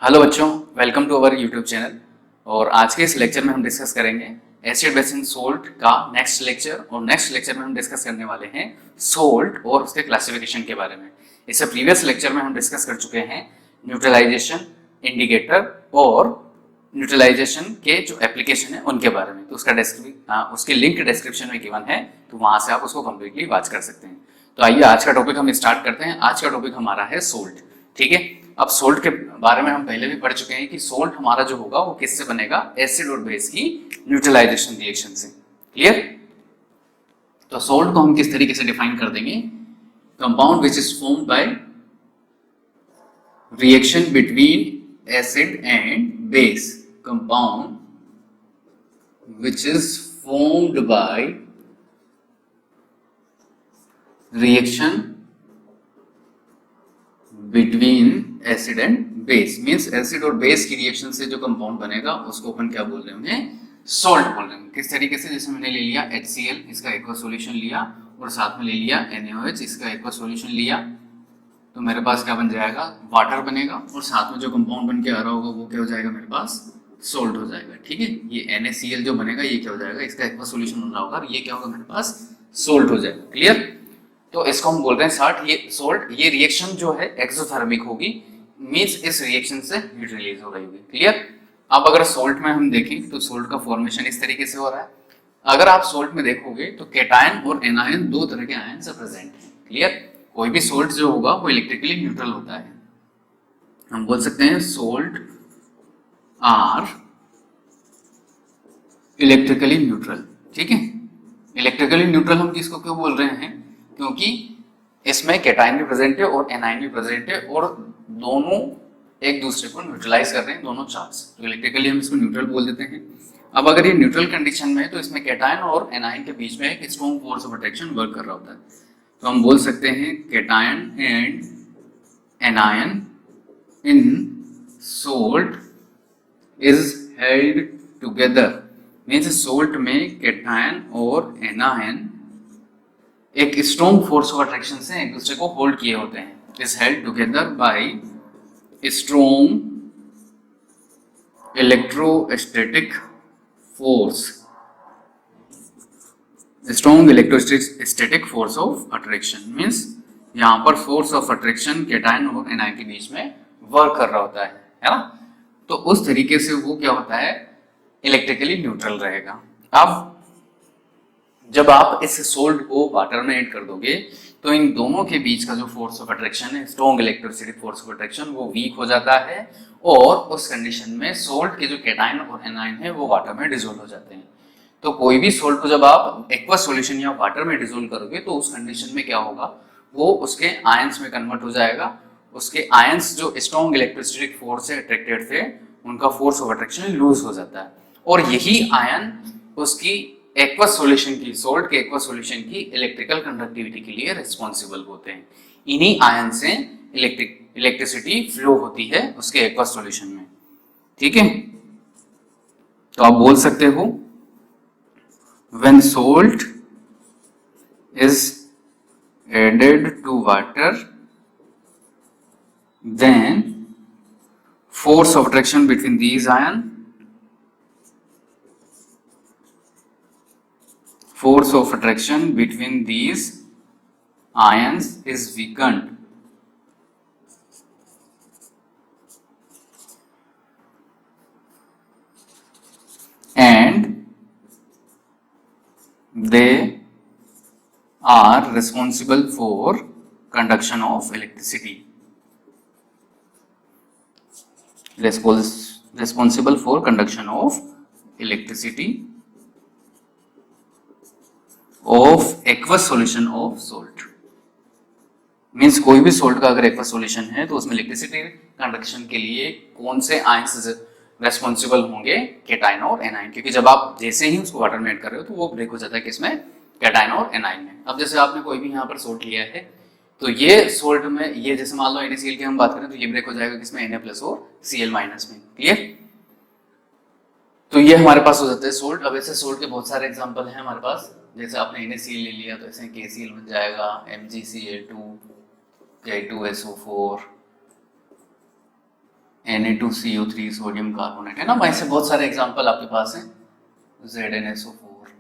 Hello बच्चों, welcome to our YouTube channel. और आज के इस लेक्चर में हम डिस्कस करेंगे एसिड बेस इन सोल्ट का नेक्स्ट लेक्चर। और नेक्स्ट लेक्चर में हम डिस्कस करने वाले हैं सोल्ट और उसके क्लासिफिकेशन के बारे में। इससे प्रीवियस लेक्चर में हम डिस्कस कर चुके हैं न्यूट्रलाइजेशन, इंडिकेटर और न्यूट्रलाइजेशन के जो एप्लीकेशन है उनके बारे में। तो उसकी लिंक डिस्क्रिप्शन में गिवन है, तो वहां से आप उसको कम्प्लीटली वॉच कर सकते हैं। तो आइए आज का टॉपिक हम स्टार्ट करते हैं। आज का टॉपिक हमारा है सोल्ट। ठीक है, अब सोल्ट के बारे में हम पहले भी पढ़ चुके हैं कि सोल्ट हमारा जो होगा वो किससे बनेगा, एसिड और बेस की न्यूट्रलाइजेशन रिएक्शन से। क्लियर? तो सोल्ट को हम किस तरीके से डिफाइन कर देंगे? Compound which is formed by reaction between acid and base. Compound which is formed by reaction between acid and base. Means acid और बेस की रिएक्शन से जो कंपाउंड बनेगा उसको अपन क्या बोल रहे होंगे? सोल्ट बोल रहे हैं। किस तरीके से? जैसे मैंने ले लिया HCl, इसका एक्वा सॉल्यूशन लिया, और साथ में ले लिया NaOH, इसका एक्वा सॉल्यूशन लिया, तो मेरे पास क्या बन जाएगा? वाटर बनेगा। और साथ में जो कंपाउंड बन के आ रहा होगा वो क्या हो जाएगा? मेरे पास सोल्ट हो जाएगा। ठीक है, ये NaCl जो बनेगा ये क्या हो जाएगा? इसका एक्वा सॉल्यूशन बन रहा होगा और ये क्या होगा? मेरे पास सोल्ट हो जाएगा। क्लियर? तो इसको हम बोल रहे हैं साल्ट। ये सोल्ट, ये रिएक्शन जो है एक्सोथर्मिक होगी, मींस इस रिएक्शन से हीट रिलीज हो रही होगी। क्लियर? अब अगर सोल्ट में हम देखें तो सोल्ट का फॉर्मेशन इस तरीके से हो रहा है। अगर आप सोल्ट में देखोगे तो केटायन और एनायन दो तरह के आयन से प्रेजेंट हैं। क्लियर? कोई भी सोल्ट जो होगा वो इलेक्ट्रिकली न्यूट्रल होता है। हम बोल सकते हैं सोल्ट आर इलेक्ट्रिकली न्यूट्रल। ठीक है, इलेक्ट्रिकली न्यूट्रल हम किसको क्यों बोल रहे हैं? क्योंकि इसमें कैटायन भी प्रेजेंट है और एनायन भी प्रेजेंट है, और दोनों एक दूसरे को न्यूट्रलाइज कर रहे हैं, दोनों चार्ज। तो इलेक्ट्रिकली हम इसको न्यूट्रल बोल देते हैं। अब अगर ये न्यूट्रल कंडीशन में है तो इसमें कैटायन और एनायन के बीच में एक strong force of attraction work कर रहा होता है। तो हम बोल सकते हैं cation and anion in salt is held together. Means salt में कैटायन और एनायन एक स्ट्रॉन्ग फोर्स ऑफ अट्रैक्शन से एक दूसरे को होल्ड किए होते हैं। Is held together by strong electrostatic force. Strong electrostatic force of attraction means यहां पर फोर्स ऑफ अट्रैक्शन कैटायन और एनायन के बीच में वर्क कर रहा होता है ना? तो उस तरीके से वो क्या होता है? इलेक्ट्रिकली न्यूट्रल रहेगा। अब जब आप इस सोल्ट को वाटर में ऐड कर दोगे तो इन दोनों के बीच का जो फोर्स ऑफ अट्रैक्शन है, strong electrostatic force of attraction, वो वीक हो जाता है, और उस कंडीशन में सोल्ट के जो कैटायन और एनायन है वो वाटर में डिसॉल्व हो जाते हैं। तो कोई भी सोल्ट को जब आप एक्वा सॉल्यूशन या वाटर में डिसॉल्व करोगे तो उस कंडीशन में क्या होगा? वो उसके आयंस में कन्वर्ट हो जाएगा। उसके आयंस जो स्ट्रॉन्ग इलेक्ट्रोस्टैटिक फोर्स से अट्रैक्टेड थे, उनका फोर्स ऑफ अट्रैक्शन लूज हो जाता है, और यही आयन उसकी एक्वस सॉल्यूशन की, सोल्ट के एक्वस सॉल्यूशन की इलेक्ट्रिकल कंडक्टिविटी के लिए रिस्पॉन्सिबल होते हैं। इन्हीं आयन से इलेक्ट्रिसिटी फ्लो होती है उसके एक्वस सॉल्यूशन में। ठीक है, तो आप बोल सकते हो when salt is added to water then force of attraction between these ion, force of attraction between these ions is weakened and they are responsible for conduction of electricity. Responsible for conduction of electricity of aqueous solution of salt. Means कोई भी salt का अगर aqueous solution है तो उसमें electricity conduction के लिए कौन से आयंस रेस्पॉन्सिबल होंगे? कैटायन और एनायन। क्योंकि जब आप जैसे ही उसको वाटर में ऐड कर रहे हो तो वो ब्रेक हो जाता है किसमें? कैटायन और एनायन में। अब जैसे आपने कोई भी यहाँ पर सोल्ट लिया है तो ये सोल्ट में, ये जैसे मान लो NaCl की हम बात करें तो ये ब्रेक हो जाएगा किसमें? Na प्लस और Cl माइनस में। क्लियर? तो ये हमारे पास हो जाते हैं सोल्ट। अब ऐसे सोल्ट के बहुत सारे एग्जांपल हैं हमारे पास। जैसे आपने NaCl ले लिया तो ऐसे KCl बन जाएगा, MgCl2, K2SO4, Na2CO3 sodium carbonate, है ना। वैसे बहुत सारे एग्जांपल आपके पास हैं, ZnSO4।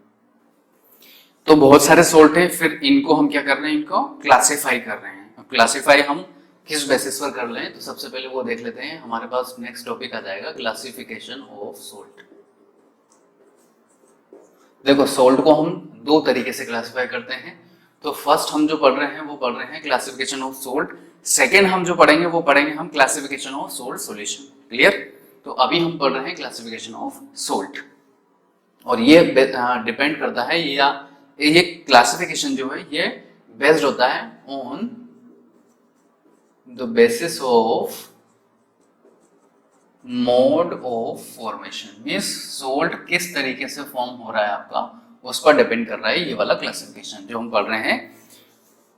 तो बहुत सारे सोल्ट हैं, फिर इनको हम क्या कर रहे हैं, इनको क्लासिफाई कर रहे हैं। अब क्लासिफाई हम किस बेसिस पर कर रहे हैं, तो सबसे पहले वो देख लेते हैं। हमारे पास नेक्स्ट टॉपिक आ जाएगा क्लासिफिकेशन ऑफ सोल्ट। देखो सोल्ट को हम दो तरीके से क्लासिफाई करते हैं। तो फर्स्ट हम जो पढ़ रहे हैं वो पढ़ रहे हैं क्लासिफिकेशन ऑफ सोल्ट। सेकेंड हम जो पढ़ेंगे वो पढ़ेंगे हम classification of salt solution. Clear. तो अभी हम पढ़ रहे हैं क्लासिफिकेशन ऑफ सोल्ट, और ये डिपेंड करता है, या ये क्लासिफिकेशन जो है ये बेस्ड होता है on the basis of mode of formation. Means salt किस तरीके से फॉर्म हो रहा है आपका, उस पर डिपेंड कर रहा है ये वाला क्लासिफिकेशन जो हम पढ़ रहे हैं।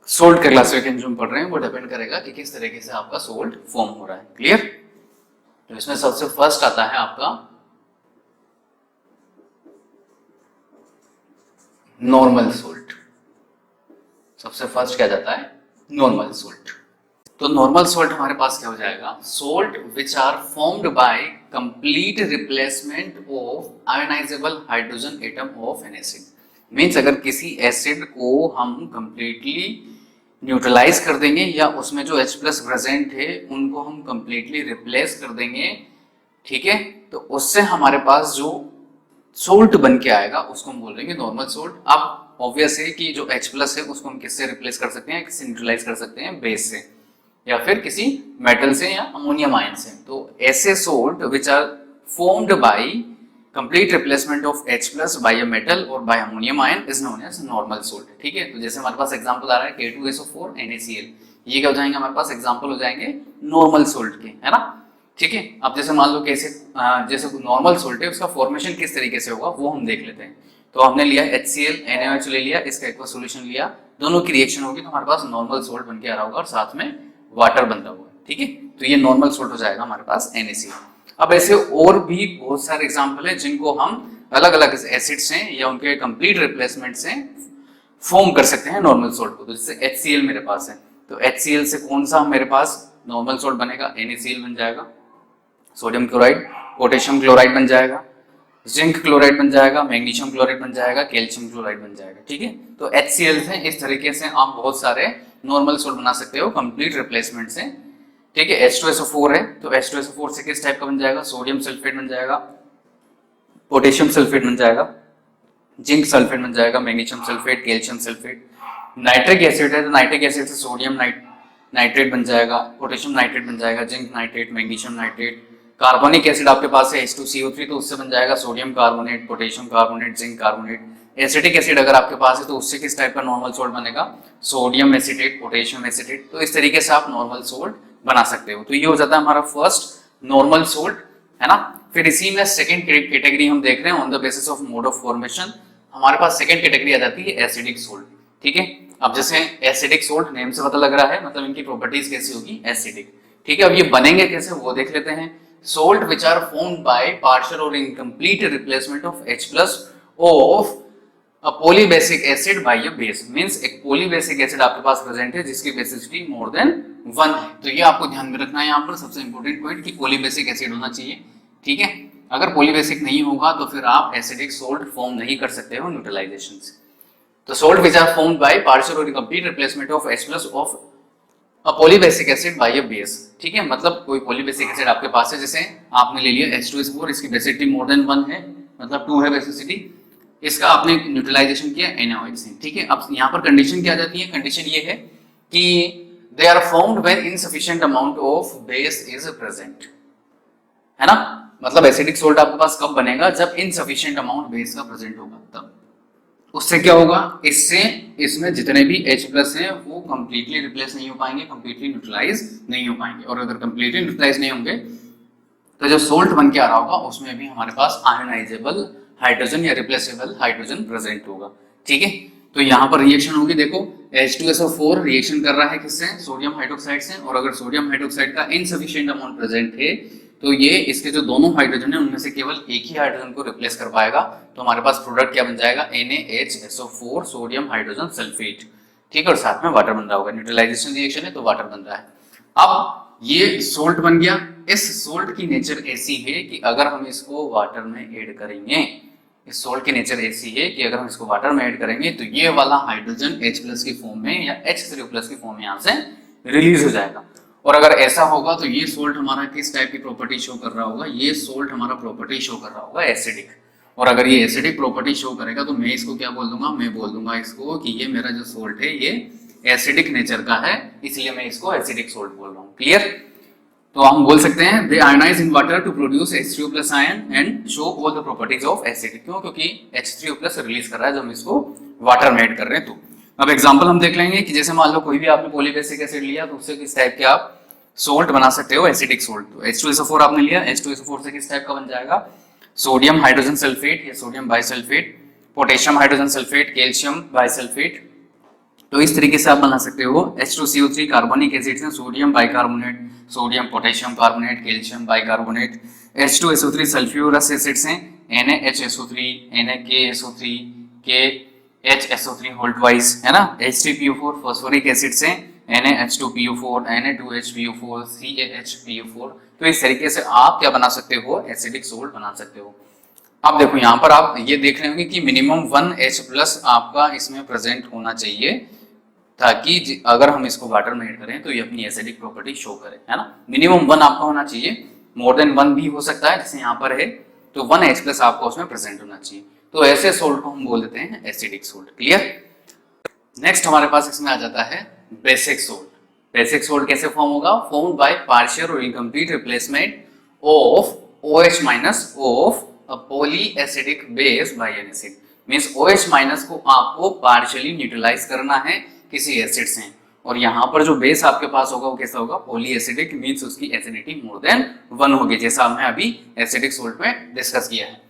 सोल्ट का क्लासिफिकेशन जो हम पढ़ रहे हैं वो डिपेंड करेगा कि किस तरीके से आपका सोल्ट फॉर्म हो रहा है। क्लियर। तो इसमें सबसे फर्स्ट आता है आपका नॉर्मल सोल्ट। सबसे फर्स्ट क्या जाता है, नॉर्मल सोल्ट। तो नॉर्मल सोल्ट हमारे पास क्या हो जाएगा, salt which are formed by complete replacement of ionizable hydrogen atom of an acid. Means अगर किसी एसिड को हम कंप्लीटली न्यूट्रलाइज कर देंगे, या उसमें जो H+ प्रेजेंट है उनको हम कंप्लीटली रिप्लेस कर देंगे, ठीक है, तो उससे हमारे पास जो सोल्ट बन के आएगा उसको हम बोल देंगे नॉर्मल सोल्ट। अब ऑब्वियस है कि जो H+ है उसको हम किससे रिप्लेस कर सकते हैं, किससे न्यूट्रलाइज कर सकते हैं, बेस से, या फिर किसी मेटल से या अमोनियम आयन से। तो ऐसे salt which are formed by complete replacement of H+ by a metal और by ammonium ion is known as normal salt. ठीक है। तो जैसे हमारे पास एग्जांपल आ रहा है K2SO4 NaCl, ये क्या हो जाएंगे हमारे पास एग्जांपल हो जाएंगे नॉर्मल सोल्ट के, है ना। ठीक है। अब जैसे मान लो कैसे जैसे नॉर्मल सोल्ट है उसका फॉर्मेशन किस तरीके से होगा वो हम देख लेते हैं। तो हमने लिया HCl NaOH ले लिया, इसका एक सोल्यूशन लिया, दोनों की रिएक्शन होगी तो हमारे पास नॉर्मल सोल्ट बन के आ रहा होगा और साथ में वाटर बनता हुआ। ठीक है। तो ये नॉर्मल सोल्ट हो जाएगा हमारे पास NaCl। अब ऐसे और भी बहुत सारे एग्जाम्पल है जिनको हम अलग अलग एसिड से या उनके कंप्लीट रिप्लेसमेंट से फॉर्म कर सकते हैं नॉर्मल सोल्ट को। तो जैसे HCl मेरे पास है, तो HCl से कौन सा मेरे पास नॉर्मल सोल्ट बनेगा, NaCl बन जाएगा, सोडियम क्लोराइड, पोटेशियम क्लोराइड बन जाएगा, जिंक क्लोराइड बन जाएगा, मैग्नीशियम क्लोराइड बन जाएगा, कैल्शियम क्लोराइड बन जाएगा। ठीक है। तो HCl से इस तरीके से आप बहुत सारे नॉर्मल सोल्ट बना सकते हो कंप्लीट रिप्लेसमेंट से। ठीक है। H2SO4 है, तो H2SO4 से किस टाइप का बन जाएगा, सोडियम सल्फेट बन जाएगा, पोटेशियम सल्फेट बन जाएगा, जिंक सल्फेट बन जाएगा, magnesium sulphate, calcium sulphate. Nitric acid है तो नाइट्रिक एसिड से सोडियम नाइट्रेट बन जाएगा, पोटेशियम नाइट्रेट बन जाएगा, zinc nitrate, magnesium nitrate. Carbonic acid आपके पास है H2CO3, तो उससे बन जाएगा sodium carbonate, potassium carbonate, zinc carbonate. Acetic acid अगर आपके पास है तो उससे किस टाइप का नॉर्मल सोल्ट बनेगा, सोडियम एसिटेट, पोटेशियम एसिटेट। तो इस तरीके से आप नॉर्मल सोल्ट बना सकते हो। तो ये हो जाता है हमारा फर्स्ट नॉर्मल सोल्ट, है ना। फिर इसी में सेकंड कैटेगरी हम देख रहे हैं on the basis of mode of formation. हमारे पास सेकंड कैटेगरी आ जाती है एसिडिक सोल्ट। ठीक है। अब जैसे एसिडिक सोल्ट नेम से पता लग रहा है, मतलब इनकी प्रॉपर्टीज कैसी होगी, एसिडिक। ठीक है। अब ये बनेंगे कैसे वो देख लेते हैं। Salt which are formed by partial और incomplete replacement of H+ of a polybasic acid by a base. Means एक पॉलीबेसिक एसिड आपके पास प्रेजेंट है जिसकी बेसिसिटी मोर देन 1 है। तो ये आपको ध्यान में रखना है यहाँ पर सबसे इंपॉर्टेंट पॉइंट कि पॉलीबेसिक एसिड होना चाहिए। ठीक है। अगर पॉलीबेसिक नहीं होगा तो फिर आप एसिडिक सोल्ट फॉर्म नहीं कर सकते हो न्यूट्रलाइजेशन से। तो salt which are formed by partial और incomplete replacement of H+ of a polybasic acid by a base. ठीक है। मतलब कोई पॉलीबेसिक एसिड आपके पास है, जैसे आपने ले लिया H2SO4, इसकी बेसिसिटी मोर देन 1 है, मतलब 2 है बेसिसिटी, इसका आपने न्यूट्रलाइजेशन किया NaOH से। ठीक है। अब यहाँ पर कंडीशन क्या आ जाती है, कंडीशन ये है कि they are formed when insufficient amount of base is present, है ना। मतलब एसिडिक सोल्ट आपके पास कब बनेगा, जब इनसफिशिएंट अमाउंट बेस का प्रेजेंट होगा तब। उससे क्या होगा, इससे इसमें जितने भी H+ हैं वो कंप्लीटली रिप्लेस नहीं हो पाएंगे, कंप्लीटली न्यूट्रलाइज नहीं हो पाएंगे। और अगर कंप्लीटली न्यूट्रलाइज नहीं होंगे तो जो सोल्ट बन के आ रहा होगा उसमें भी हमारे पास आयोनाइजेबल हाइड्रोजन या रिप्लेसेबल हाइड्रोजन प्रेजेंट होगा। ठीक है। तो यहाँ पर रिएक्शन होगी, देखो H2SO4 रिएक्शन कर रहा है किससे, सोडियम हाइड्रोक्साइड से। और अगर सोडियम हाइड्रोक्साइड का इनसफिशिएंट अमाउंट प्रेजेंट है तो ये इसके जो दोनों हाइड्रोजन है उनमें से केवल एक ही हाइड्रोजन को रिप्लेस कर पाएगा। तो हमारे पास प्रोडक्ट क्या बन जाएगा, NaHSO4 सोडियम हाइड्रोजन सल्फेट। ठीक है। और साथ में वाटर बन रहा होगा, न्यूट्रलाइजेशन रिएक्शन है तो वाटर बन रहा है। अब ये सोल्ट बन गया, इस सोल्ट की नेचर ऐसी है कि अगर हम इसको वाटर में ऐड करेंगे, इस सोल्ट की नेचर ऐसी है कि अगर हम इसको वाटर में ऐड करेंगे तो ये वाला हाइड्रोजन H+ की फॉर्म में या H3+ की फॉर्म में यहाँ से रिलीज हो जाएगा। और अगर ऐसा होगा तो ये सोल्ट हमारा किस टाइप की प्रॉपर्टी शो कर रहा होगा, ये सोल्ट हमारा प्रॉपर्टी शो कर रहा होगा एसिडिक। और अगर ये एसिडिक प्रॉपर्टी शो करेगा तो मैं इसको क्या बोल दूंगा, मैं बोल दूंगा इसको कि ये मेरा जो सोल्ट है ये एसिडिक नेचर का है, इसलिए मैं इसको एसिडिक सोल्ट बोल रहा हूँ। क्लियर? तो हम बोल सकते हैं they ionize in water to produce H3+ ion and show all the properties of acid. क्यों? क्योंकि H3+ रिलीज कर रहा है जब हम इसको वाटर में ऐड कर रहे हैं। तो अब एग्जांपल हम देख लेंगे कि जैसे मान लो कोई भी आपने पॉलीबेसिक एसिड लिया तो उससे किस टाइप के आप सोल्ट बना सकते हो, एसिडिक सोल्ट। तो H2SO4 आपने लिया, H2SO4 से किस टाइप का बन जाएगा, सोडियम हाइड्रोजन सल्फेट या sodium bisulphate, potassium hydrogen sulphate, calcium bisulphate. तो इस तरीके से आप बना सकते हो H2CO3 कार्बोनिक एसिड से sodium bicarbonate, sodium potassium carbonate, calcium bicarbonate, H2SO3 sulphurous acid से NaHSO3, NaKSO3, KHSO3 hold wise, है ना, H3PO4 फास्फोरिक एसिड से NaH2PO4, Na2HPO4, CaHPO4। तो इस तरीके से आप क्या बना सकते हो, एसिडिक सोल्ट बना सकते हो। अब देखो यहाँ पर आप ये देख रहे होंगे कि मिनिमम 1H+ आपका इसमें प्रेजेंट होना चाहिए, ताकि अगर हम इसको वाटर में ऐड करें तो ये अपनी एसिडिक प्रॉपर्टी शो करे, है ना। मिनिमम 1 आपका होना चाहिए, मोर देन 1 भी हो सकता है, जैसे यहाँ पर है तो 1H+ आपको उसमें प्रेजेंट होना चाहिए। तो ऐसे सोल्ट को हम बोल देते हैं एसिडिक सोल्ट। क्लियर? नेक्स्ट हमारे पास इसमें आ जाता है बेसिक सोल्ट। बेसिक सोल्ट कैसे फॉर्म होगा, फॉर्म्ड बाय पार्शियल और incomplete replacement of OH- of a polyacidic base by an acid। Means OH- को आपको पार्शियली न्यूट्रलाइज करना है किसी एसिड से, और यहाँ पर जो बेस आपके पास होगा वो कैसा होगा, पॉलीएसिडिक, मींस उसकी एसिडिटी मोर देन 1 होगी, जैसा हमने अभी एसिडिक सोल्ट में डिस्कस किया है।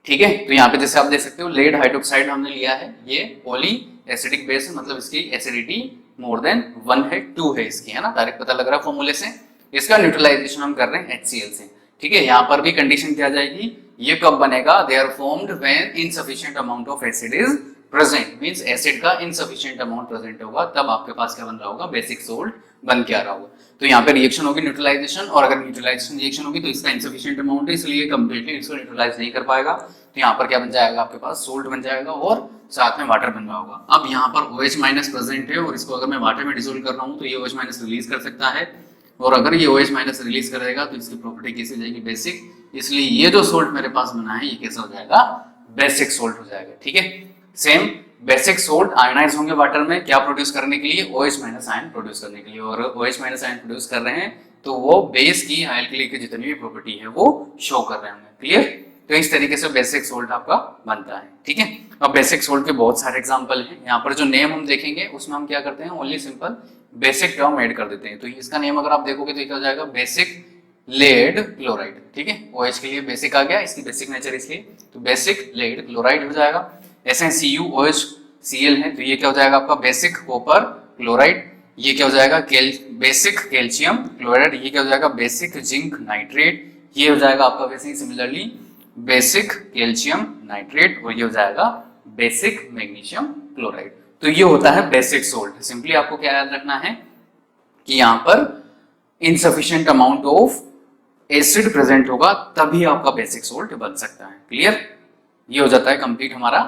ठीक है? तो यहाँ पे जैसे आप देख सकते हो लेड हाइड्रोक्साइड हमने लिया है, ये पॉलीएसिडिक बेस है, मतलब इसकी एसिडिटी मोर देन 1 है, 2 है इसकी, है ना, डायरेक्ट पता लग रहा है फॉर्मूले से। इसका न्यूट्रलाइजेशन हम कर रहे हैं HCl से। ठीक है? यहाँ पर भी कंडीशन क्या जाएगी, ये कब बनेगा, they are formed when insufficient amount of acid is present. Means acid का इनसफिशिएंट अमाउंट प्रेजेंट होगा, तब आपके पास क्या बन रहा होगा, बेसिक सोल्ट बन के आ रहा होगा। तो यहाँ पे रिएक्शन होगी न्यूट्रलाइजेशन, और अगर न्यूट्रलाइजेशन रिएक्शन होगी तो इसका इनसफिशिएंट अमाउंट है, इसलिए कंप्लीटली इसको न्यूट्रलाइज नहीं कर पाएगा। तो यहाँ पर क्या बन जाएगा, आपके पास सोल्ट बन जाएगा और साथ में वाटर बन रहा होगा। अब यहाँ पर OH- प्रेजेंट है, और इसको अगर मैं वाटर में डिसोल्व कर रहा हूँ तो ये OH- रिलीज कर सकता है, और अगर ये OH- रिलीज करेगा तो इसकी प्रॉपर्टी कैसी हो जाएगी, बेसिक। इसलिए ये जो सोल्ट मेरे पास बना है ये कैसा हो जाएगा, बेसिक सोल्ट हो जाएगा। ठीक है? सेम बेसिक सोल्ट आयनाइज होंगे वाटर में, क्या प्रोड्यूस करने के लिए, OH- आयन प्रोड्यूस करने के लिए। और OH- आयन प्रोड्यूस कर रहे हैं तो वो बेस की अल्कली की जितनी भी प्रॉपर्टी है वो शो कर रहे हैं। क्लियर? तो इस तरीके से बेसिक सोल्ट आपका बनता है। ठीक है? अब बेसिक सोल्ट के बहुत सारे एग्जांपल हैं, यहाँ पर जो नेम हम देखेंगे उसमें हम क्या करते हैं, only simple basic term add कर देते हैं। तो इसका नेम अगर आप देखोगे तो क्या हो जाएगा, बेसिक लेड क्लोराइड। ठीक है? OH के लिए बेसिक आ गया, इसकी बेसिक नेचर इसलिए, तो बेसिक लेड क्लोराइड हो जाएगा। ऐसे CuOH है तो ये क्या हो जाएगा आपका, बेसिक कॉपर क्लोराइड। ये क्या हो जाएगा, बेसिक कैल्शियम क्लोराइड। ये क्या हो जाएगा, बेसिक जिंक नाइट्रेट। ये हो जाएगा आपका वैसे ही सिमिलरली बेसिक कैल्शियम नाइट्रेट, और ये हो जाएगा बेसिक मैग्नीशियम क्लोराइड। तो ये होता है बेसिक सोल्ट। सिंपली आपको क्या याद रखना है कि यहाँ पर insufficient amount of acid present होगा तभी आपका बेसिक सोल्ट बन सकता है। क्लियर? ये हो जाता है कंप्लीट हमारा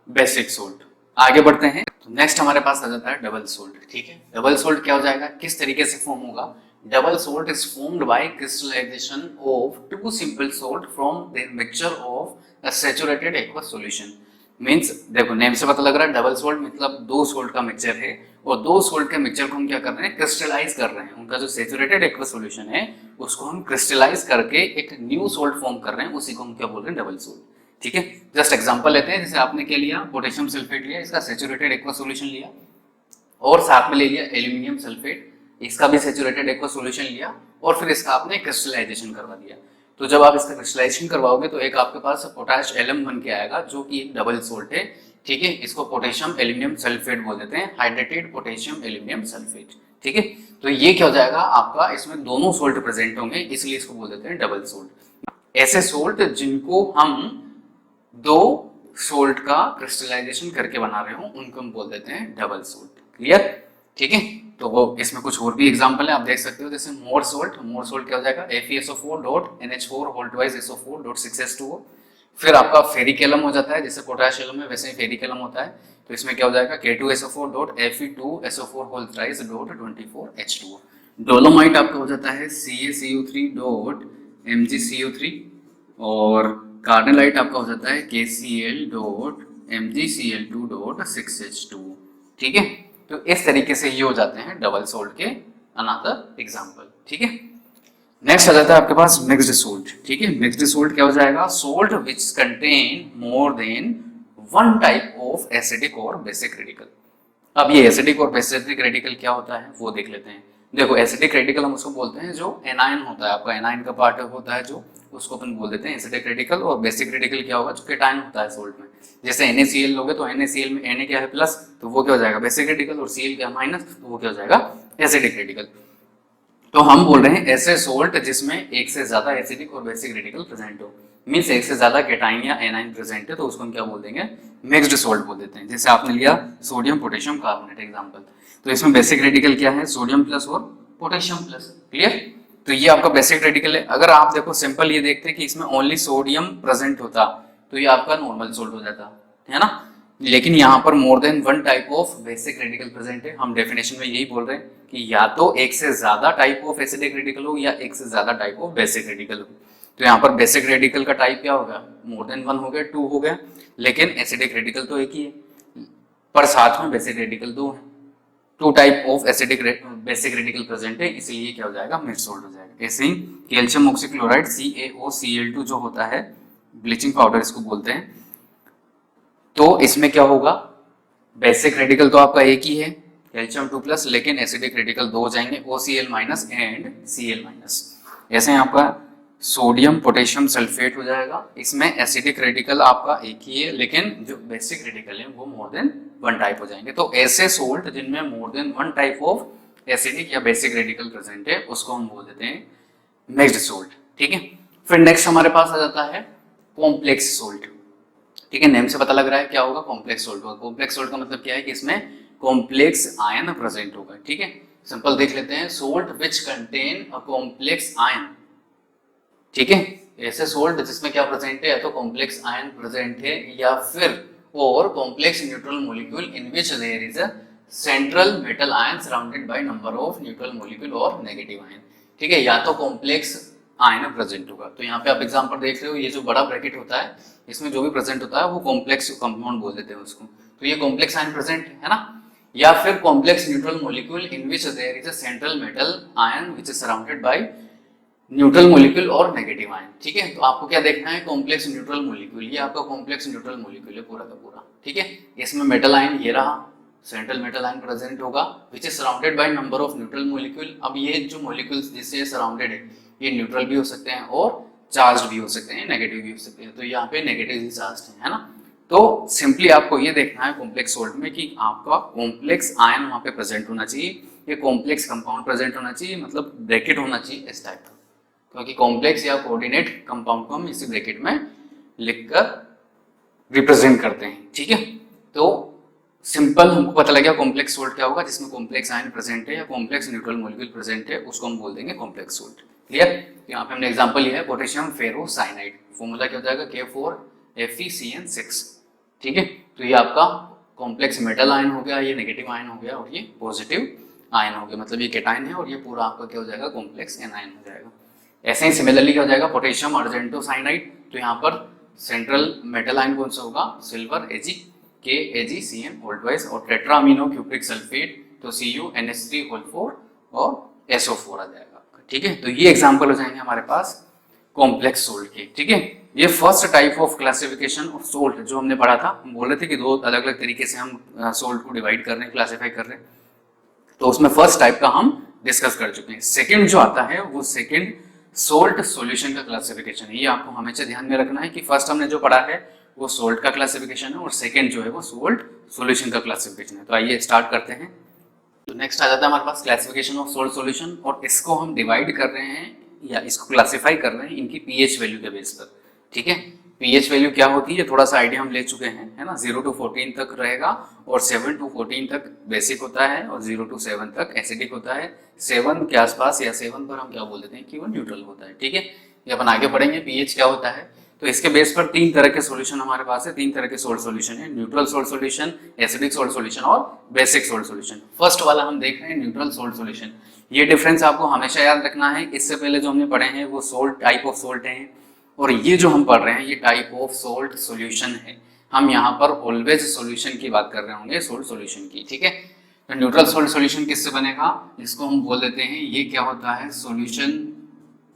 बेसिक सोल्ट। आगे बढ़ते हैं, तो नेक्स्ट हमारे पास आ जाता है डबल सोल्ट। ठीक है? डबल सोल्ट क्या हो जाएगा, किस तरीके से फॉर्म होगा, double salt is formed by crystallization of two simple salt from the mixture of a saturated aqueous solution. Means देखो नेम से पता लग रहा है डबल सोल्ट मतलब दो सोल्ट का मिक्सचर है, और दो सोल्ट के मिक्सचर को हम क्या कर रहे हैं, क्रिस्टलाइज कर रहे हैं। उनका जो सैचुरेटेड एक्वस सॉल्यूशन है उसको हम क्रिस्टलाइज करके एक न्यू सोल्ट फॉर्म कर रहे हैं, उसी को हम क्या बोल रहे हैं, डबल सोल्ट। ठीक है? जस्ट एग्जांपल लेते हैं, जैसे आपने क्या लिया, पोटेशियम सल्फेट लिया, इसका सैचुरेटेड एक्वस सॉल्यूशन लिया, और साथ में ले लिया एल्यूमिनियम सल्फेट, इसका भी सैचुरेटेड एक्वस सॉल्यूशन लिया, और फिर इसका आपने क्रिस्टलाइजेशन करवा दिया। तो जब आप इसका क्रिस्टलाइजेशन करवाओगे तो एक आपके पास पोटाश एलम बन के आएगा, जो कि एक डबल सोल्ट है। ठीक है? इसको पोटेशियम एल्यूमिनियम सल्फेट बोल देते हैं, हाइड्रेटेड पोटेशियम एल्यूमिनियम सल्फेट। ठीक है? तो ये क्या हो जाएगा आपका, इसमें दोनों सोल्ट प्रेजेंट होंगे, इसलिए इसको बोल देते हैं डबल सोल्ट। ऐसे सोल्ट जिनको हम दो सोल्ट का क्रिस्टलाइजेशन करके बना रहे हो उनको हम बोल देते हैं डबल सोल्ट। क्लियर? ठीक है? तो वो इसमें कुछ और भी एग्जांपल है, आप देख सकते हो, जैसे मोर सोल्ट क्या हो जाएगा FeSO4 dot NH4 whole twice SO4 dot 6H2O। फिर आपका फेरिक एलम हो जाता है, जैसे पोटाश एलम है वैसे ही फेरिक एलम होता है, तो इसमें क्या हो जाएगा K2SO4 dot Fe2SO4 whole thrice dot 24H2O। Dolomite आपका हो जाता है CaCO3 डॉट MgCO3, और कार्नेलाइट आपका हो जाता है KCl dot MgCl2 dot 6H2। ठीक है, तो इस तरीके से ये हो जाते हैं डबल सोल्ट के अनदर एग्जांपल। ठीक है, नेक्स्ट आ जाता है आपके पास मिक्स्ड सोल्ट। ठीक है, मिक्स्ड सोल्ट क्या हो जाएगा, salt which contain more than one type of acidic और बेसिक रेडिकल। अब ये एसिडिक और बेसिक रेडिकल क्या होता है वो देख लेते हैं। देखो एसिडिक रेडिकल हम उसको बोलते हैं जो एनायन होता है, आपका एनायन का पार्ट होता है जो, उसको अपन बोल देते हैं एसिडिक रेडिकल। और बेसिक रेडिकल क्या होगा, जो केटायन होता है सोल्ट में, जैसे NaCl लोगे तो NaCl में Na क्या है प्लस, तो वो क्या हो जाएगा बेसिक रेडिकल, और Cl क्या माइनस, तो वो क्या हो जाएगा एसिडिक रेडिकल। तो हम बोल रहे हैं ऐसे सोल्ट जिसमें एक से ज्यादा एसिडिक और बेसिक रेडिकल प्रेजेंट हो, मीन्स एक से ज्यादा केटाइन या एनाइन प्रेजेंट है, तो उसको हम क्या बोल देंगे, मिक्स्ड सोल्ट बोल देते हैं। जैसे आपने लिया सोडियम पोटेशियम कार्बोनेट एग्जांपल, तो इसमें बेसिक रेडिकल क्या है, सोडियम प्लस और पोटेशियम प्लस। क्लियर, तो ये आपका बेसिक रेडिकल है। अगर आप देखो सिंपल ये देखते हैं कि इसमें ओनली सोडियम प्रेजेंट होता तो ये आपका नॉर्मल सोल्ट हो जाता है ना, लेकिन यहाँ पर more than one type of basic radical present है। हम डेफिनेशन में यही बोल रहे हैं कि या तो एक से ज्यादा टाइप ऑफ एसिडिक रेडिकल हो या एक से ज्यादा टाइप ऑफ बेसिक रेडिकल हो। तो यहाँ पर बेसिक रेडिकल का टाइप क्या होगा, मोर देन वन हो गया, टू हो गया, लेकिन एसिडिक रेडिकल तो एक ही है, पर साथ में बेसिक रेडिकल दो है। Two type of acidic basic radical present है, इसलिए क्या हो जाएगा, मिक्स्ड सोल्ट हो जाएगा। ऐसे ही कैल्शियम ऑक्सीक्लोराइड CaOCl2 जो होता है, ब्लीचिंग पाउडर इसको बोलते हैं, तो इसमें क्या होगा, बेसिक रेडिकल तो आपका एक ही है कैल्शियम 2 प्लस, लेकिन एसिडिक रेडिकल दो हो जाएंगे OCl minus and Cl minus. ऐसे ही आपका सोडियम पोटेशियम सल्फेट हो जाएगा, इसमें एसिडिक रेडिकल आपका एक ही है, लेकिन जो बेसिक रेडिकल है वो मोर देन वन टाइप हो जाएंगे। तो ऐसे सोल्ट जिनमें more than one type of acidic या बेसिक रेडिकल प्रेजेंट है उसको हम बोल देते हैं मिक्स्ड सोल्ट। ठीक है, फिर नेक्स्ट हमारे पास आ जाता है कॉम्प्लेक्स सोल्ट। ठीक है, नेम से पता लग रहा है क्या होगा, कॉम्प्लेक्स सोल्ट होगा। कॉम्प्लेक्स सोल्ट का मतलब क्या है कि इसमें कॉम्प्लेक्स आयन प्रेजेंट होगा। ठीक है, सिंपल देख लेते हैं, salt which contain a complex ion. ठीक है, ऐसे सोल्ट जिसमें क्या प्रेजेंट है, या तो कॉम्प्लेक्स आयन प्रेजेंट है या फिर और complex neutral molecule in which there is a central metal ion surrounded by number of neutral molecule और नेगेटिव आयन। ठीक है, या तो कॉम्प्लेक्स आयन प्रेजेंट होगा, तो यहाँ पे आप एग्जांपल देख रहे हो, ये जो बड़ा ब्रैकेट होता है इसमें जो भी प्रेजेंट होता है वो कॉम्प्लेक्स कंपाउंड बोल देते हैं उसको, तो ये कॉम्प्लेक्स आयन प्रेजेंट है ना। या फिर complex neutral molecule in which there is a central metal ion which is surrounded by neutral molecule और नेगेटिव आयन। ठीक है, तो आपको क्या देखना है, कॉम्प्लेक्स न्यूट्रल मॉलिक्यूल, ये आपका कॉम्प्लेक्स न्यूट्रल मॉलिक्यूल है पूरा का पूरा। ठीक है, इसमें मेटल आयन ये रहा, सेंट्रल मेटल आयन प्रेजेंट होगा विच is surrounded by number of neutral molecule. अब ये जो मॉलिक्यूल्स जिससे सराउंडेड है ये न्यूट्रल भी हो सकते हैं और चार्ज भी हो सकते हैं, नेगेटिव भी हो सकते हैं, तो यहाँ पे नेगेटिव चार्ज है ना। तो सिंपली आपको ये देखना है कॉम्प्लेक्स सोल्ट में कि आपका कॉम्प्लेक्स आयन वहां पे प्रेजेंट होना चाहिए, ये कॉम्प्लेक्स कंपाउंड प्रेजेंट होना चाहिए, मतलब ब्रैकेट होना चाहिए इस टाइप का, क्योंकि कॉम्प्लेक्स या कोऑर्डिनेट कंपाउंड को हम इसी ब्रैकेट में लिखकर रिप्रेजेंट करते हैं। ठीक है, तो सिंपल हमको पता लग गया कॉम्प्लेक्स सोल्ट क्या होगा, जिसमें कॉम्प्लेक्स आयन प्रेजेंट है या कॉम्प्लेक्स न्यूट्रल मॉलिक्यूल प्रेजेंट है, उसको हम बोल देंगे कॉम्प्लेक्स सोल्ट। क्लियर, यहाँ पे हमने एग्जांपल लिया है पोटेशियम फेरोसाइनाइड, फॉर्मूला क्या हो जाएगा K4FeCN6। ठीक है, तो ये आपका कॉम्प्लेक्स मेटल आयन हो गया, ये नेगेटिव आयन हो गया और ये पॉजिटिव आयन हो गया, मतलब ये केटायन है और ये पूरा आपका क्या हो जाएगा, कॉम्प्लेक्स एनायन हो जाएगा। ऐसे ही सिमिलरली क्या हो जाएगा पोटेशियम अर्जेंटोसाइनाइड, तो यहाँ पर सेंट्रल मेटल आयन कौन सा होगा, सिल्वर KAgCN होल ट्वाइस, और टेट्रा अमीनो क्यूप्रिक सल्फेट तो CuNH3 और SO4 आ जाएगा। ठीक है, तो ये एग्जांपल हो जाएंगे हमारे पास कॉम्प्लेक्स सोल्ट के। ठीक है, ये first type of classification of salt जो हमने पढ़ा था, हम बोल रहे थे कि दो अलग अलग तरीके से हम सोल्ट को डिवाइड कर रहे हैं, क्लासिफाई कर रहे हैं, तो उसमें फर्स्ट टाइप का हम डिस्कस कर चुके हैं। सेकंड जो आता है वो सेकंड सोल्ट सॉल्यूशन का क्लासिफिकेशन है। ये आपको हमेशा ध्यान में रखना है कि फर्स्ट हमने जो पढ़ा है वो सोल्ट का क्लासिफिकेशन है और सेकंड जो है वो सोल्ट सॉल्यूशन का क्लासिफिकेशन है। तो आइए स्टार्ट करते हैं। तो नेक्स्ट आ जाता है हमारे पास क्लासिफिकेशन ऑफ सोल्ट सॉल्यूशन, और इसको हम डिवाइड कर रहे हैं या इसको क्लासिफाई कर रहे हैं इनकी पीएच वैल्यू के बेस पर। ठीक है, पीएच वैल्यू क्या होती है थोड़ा सा आइडिया हम ले चुके हैं, है ना। 0 to 14 तक रहेगा और 7 to 14 तक बेसिक होता है और 0 to 7 तक एसिडिक होता है। 7 के आसपास या 7 पर हम क्या बोल देते हैं कि वो न्यूट्रल होता है, ठीक है। ये अपन आगे पढ़ेंगे पीएच क्या होता है। तो इसके बेस पर 3 तरह के सॉल्यूशन हमारे पास है, 3 तरह के सोल्ट सॉल्यूशन है, neutral salt solution, acidic salt solution और बेसिक सोल्ट सॉल्यूशन। फर्स्ट वाला हम देख रहे हैं न्यूट्रल सोल्ट सॉल्यूशन। ये डिफरेंस आपको हमेशा याद रखना है, इससे पहले जो हमने पढ़े हैं वो सोल्ट टाइप ऑफ सोल्ट हैं और ये जो हम पढ़ रहे हैं ये टाइप ऑफ सोल्ट सॉल्यूशन है। हम यहाँ पर ऑलवेज सॉल्यूशन की बात कर रहे होंगे, सोल्ट सॉल्यूशन की, ठीक है। तो न्यूट्रल सोल्ट सॉल्यूशन किससे बनेगा, इसको हम बोल देते हैं ये क्या होता है, solution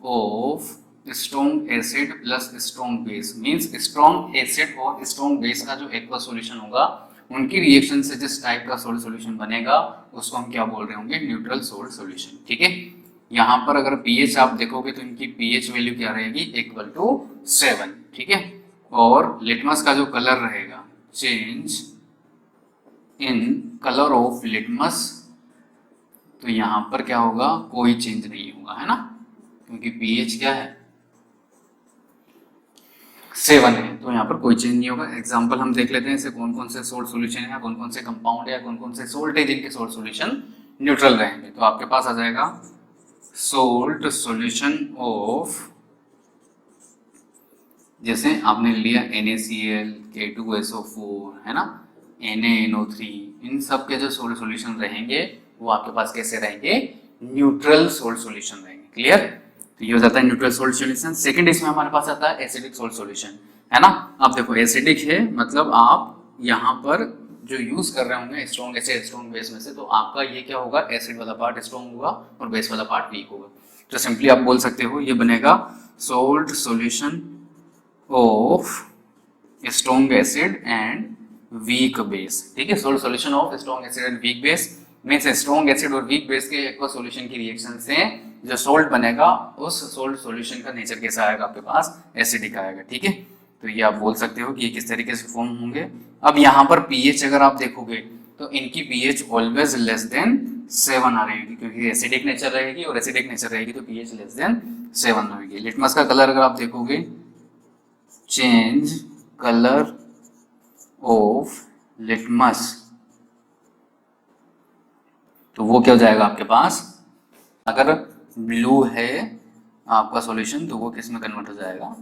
of strong acid plus strong base. Means strong acid और स्ट्रॉन्ग बेस का जो एक्वा सॉल्यूशन होगा उनकी रिएक्शन से जिस टाइप का सोल्ट सॉल्यूशन बनेगा उसको हम क्या बोल रहे होंगे, न्यूट्रल सोल्ट सॉल्यूशन, ठीक है। यहाँ पर अगर पीएच आप देखोगे तो इनकी पीएच वैल्यू क्या रहेगी, इक्वल टू 7, ठीक है। और लिटमस का जो कलर रहेगा, change in colour of litmus, तो यहाँ पर क्या होगा, कोई चेंज नहीं होगा, है ना, क्योंकि पीएच क्या है 7 है, तो यहाँ पर कोई चेंज नहीं होगा। एग्जाम्पल हम देख लेते हैं ऐसे कौन कौन से सोल्ट सॉल्यूशन है, कौन कौन से कंपाउंड है, कौन कौन से सोल्ट है जिनके सोल्ट सॉल्यूशन न्यूट्रल रहेंगे। तो आपके पास आ जाएगा सोल्ट सॉल्यूशन ऑफ, जैसे आपने लिया NaCl, K2SO4, है ना, NaNO3, इन सब के जो सोल्ट सॉल्यूशन रहेंगे वो आपके पास कैसे रहेंगे, न्यूट्रल सोल्ट सॉल्यूशन रहेंगे। क्लियर, तो ये हो जाता है न्यूट्रल सोल्ट सॉल्यूशन। सेकंड इसमें हमारे पास आता है एसिडिक सोल्ट सॉल्यूशन, है ना। अब देखो एसिडिक है मतलब आप यहाँ पर जो यूज कर रहे होंगे स्ट्रॉन्ग एसिड स्ट्रॉन्ग बेस में से, तो आपका ये क्या होगा, एसिड वाला पार्ट स्ट्रॉन्ग होगा और बेस वाला पार्ट वीक होगा। तो सिंपली आप बोल सकते हो ये बनेगा salt solution of strong acid and weak base, ठीक है। Salt solution of strong acid and weak base means strong acid और वीक बेस के एक्वा सॉल्यूशन की रिएक्शन से जो सोल्ट बनेगा उस सोल्ट सॉल्यूशन का नेचर कैसा आएगा, आपके पास एसिडिक आएगा, ठीक है। तो ये आप बोल सकते हो कि ये किस तरीके से फॉर्म होंगे। अब यहाँ पर पीएच अगर आप देखोगे तो इनकी पीएच ऑलवेज लेस देन 7 आ रहेगी, क्योंकि एसिडिक नेचर रहेगी और एसिडिक नेचर रहेगी तो पीएच लेस देन 7 रहेगी। लिटमस का कलर अगर आप देखोगे, चेंज कलर ऑफ लिटमस, तो वो क्या हो जाएगा आपके पास, अगर ब्लू है आपका सॉल्यूशन तो वो किस में कन्वर्ट हो जाएगा,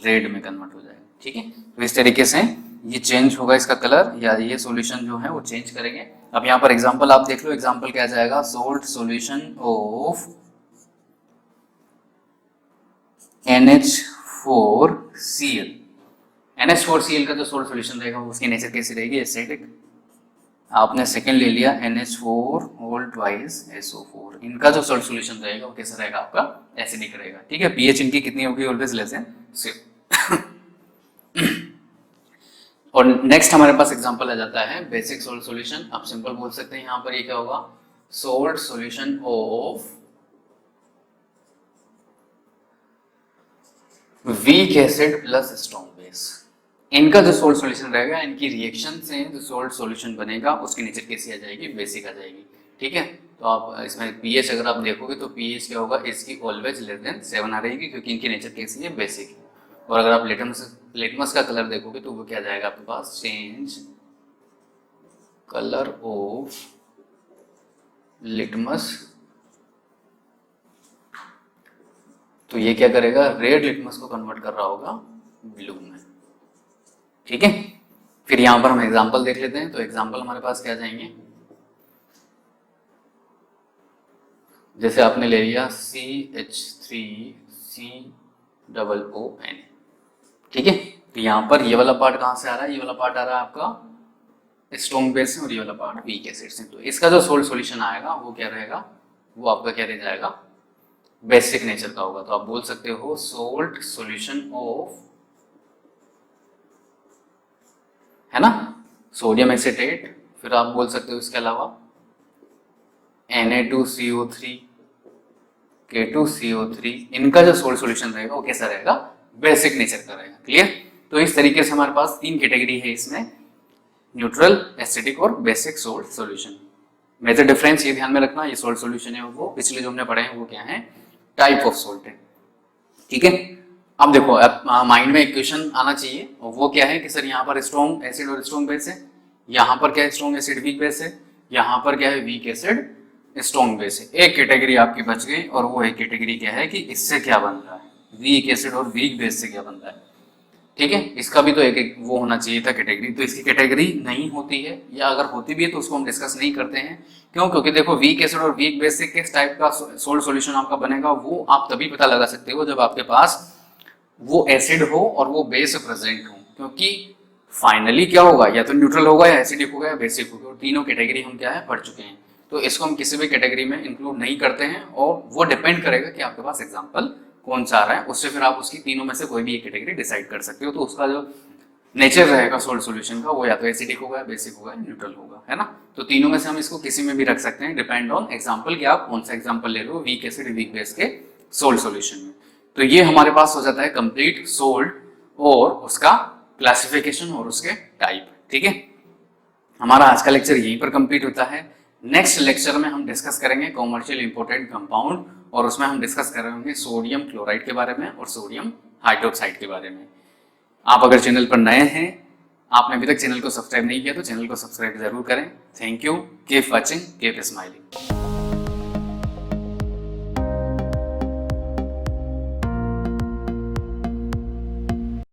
रेड में कन्वर्ट हो जाएगा, ठीक है। तो इस तरीके से ये चेंज होगा इसका कलर, या ये सॉल्यूशन जो है वो चेंज करेंगे। अब यहाँ पर एग्जांपल आप देख लो, एग्जांपल क्या जाएगा, salt solution of NH4Cl। NH4Cl का जो सोल्ट सॉल्यूशन रहेगा उसकी नेचर कैसी रहेगी, एसिडिक। आपने सेकंड ले लिया NH4 होल ट्वाइस SO4, इनका जो सोल्ट सॉल्यूशन रहेगा वो कैसा रहेगा, आपका एसिडिक रहेगा, ठीक है। पीएच इनकी कितनी होगी, ऑलवेज लेस देन 6। और नेक्स्ट हमारे पास एग्जांपल आ जाता है बेसिक सोल्ट सॉल्यूशन। आप सिंपल बोल सकते हैं यहाँ पर ये क्या होगा, salt solution of weak acid plus strong base. इनका जो सोल्ट सॉल्यूशन रहेगा, इनकी रिएक्शन से जो सोल्ट सॉल्यूशन बनेगा उसकी नेचर कैसी आ जाएगी, बेसिक आ जाएगी, ठीक है। तो आप इसमें पीएच अगर आप देखोगे तो पीएच क्या होगा, इसकी ऑलवेज लेस देन 7 आ रहेगी, क्योंकि इनकी नेचर कैसी है, बेसिक है। और अगर आप लिटमस का कलर देखोगे तो वो क्या जाएगा आपके पास, चेंज कलर ऑफ लिटमस, तो ये क्या करेगा, रेड लिटमस को कन्वर्ट कर रहा होगा ब्लू में, ठीक है। फिर यहां पर हम एग्जांपल देख लेते हैं। तो एग्जांपल हमारे पास क्या जाएंगे, जैसे आपने ले लिया CH3COON, ठीक है। तो यहाँ पर ये वाला पार्ट कहाँ से आ रहा है, ये वाला पार्ट आ रहा है आपका स्ट्रॉन्ग बेस से और ये वाला पार्ट वीक एसिड से। तो इसका जो सोल्ट सॉल्यूशन आएगा वो क्या रहेगा, वो आपका क्या रह जाएगा, बेसिक नेचर का होगा। तो आप बोल सकते हो सोल्ट सॉल्यूशन ऑफ, है ना, सोडियम एसिटेट, फिर आप बोल सकते हो इसके अलावा Na2CO3, K2CO3, इनका जो सोल्ट सॉल्यूशन रहेगा वो कैसा रहेगा, बेसिक नेचर का रहेगा। क्लियर। तो इस तरीके से हमारे पास 3 कैटेगरी है इसमें, न्यूट्रल, एसिडिक और basic salt solution. Major difference ये ध्यान में रखना, ये सोल्ट सॉल्यूशन है वो पिछले जो हमने पढ़े हैं वो क्या है, टाइप ऑफ सोल्ट है, ठीक है। अब देखो, अब माइंड में एक क्वेश्चन आना चाहिए, और वो क्या है कि सर यहाँ पर स्ट्रॉन्ग एसिड और स्ट्रॉन्ग बेस है, यहाँ पर क्या है स्ट्रॉन्ग एसिड वीक बेस है, यहाँ पर क्या है वीक एसिड स्ट्रॉन्ग बेस है। एक कैटेगरी आपकी बच गई, और वो एक कैटेगरी क्या है कि इससे क्या बन रहा है, वीक एसिड और वीक बेस से क्या बन रहा है। ठीक है, इसका भी तो एक वो होना चाहिए था कैटेगरी, तो इसकी कैटेगरी नहीं होती है, या अगर होती भी है तो उसको हम डिस्कस नहीं करते हैं। क्यों? क्योंकि देखो, वीक एसिड और वीक बेस से किस टाइप का सोल्ट सॉल्यूशन आपका बनेगा वो आप तभी पता लगा सकते हो जब आपके पास वो एसिड हो और वो बेस प्रेजेंट हो। क्योंकि फाइनली क्या होगा, या तो न्यूट्रल होगा, या एसिडिक होगा, या बेसिक होगा, और तीनों कैटेगरी हम क्या है पढ़ चुके हैं। तो इसको हम किसी भी कैटेगरी में इंक्लूड नहीं करते हैं, और वो डिपेंड करेगा कि आपके पास एग्जाम्पल कौन सा आ रहा है, उससे फिर आप उसकी तीनों में से कोई भी एक कैटेगरी डिसाइड कर सकते हो। तो उसका जो नेचर रहेगा सोल्ट सॉल्यूशन का, वो या तो एसिडिक होगा, बेसिक होगा, न्यूट्रल होगा, है ना। तो तीनों में से हम इसको किसी में भी रख सकते हैं, डिपेंड ऑन एग्जाम्पल कि आप कौन सा एग्जाम्पल ले रहे हो वीक एसिड वीक बेस के सोल्ट सॉल्यूशन में। तो ये हमारे पास हो जाता है कंप्लीट सोल्ट और उसका क्लासिफिकेशन और उसके टाइप। ठीक है, हमारा आज का लेक्चर यहीं पर कंप्लीट होता है। नेक्स्ट लेक्चर में हम डिस्कस करेंगे कॉमर्शियल इंपोर्टेंट कंपाउंड, और उसमें हम डिस्कस करेंगे सोडियम क्लोराइड के बारे में और सोडियम हाइड्रोक्साइड के बारे में। आप अगर चैनल पर नए हैं, आपने अभी तक चैनल को सब्सक्राइब नहीं किया, तो चैनल को सब्सक्राइब जरूर करें। Thank you, keep watching, keep smiling.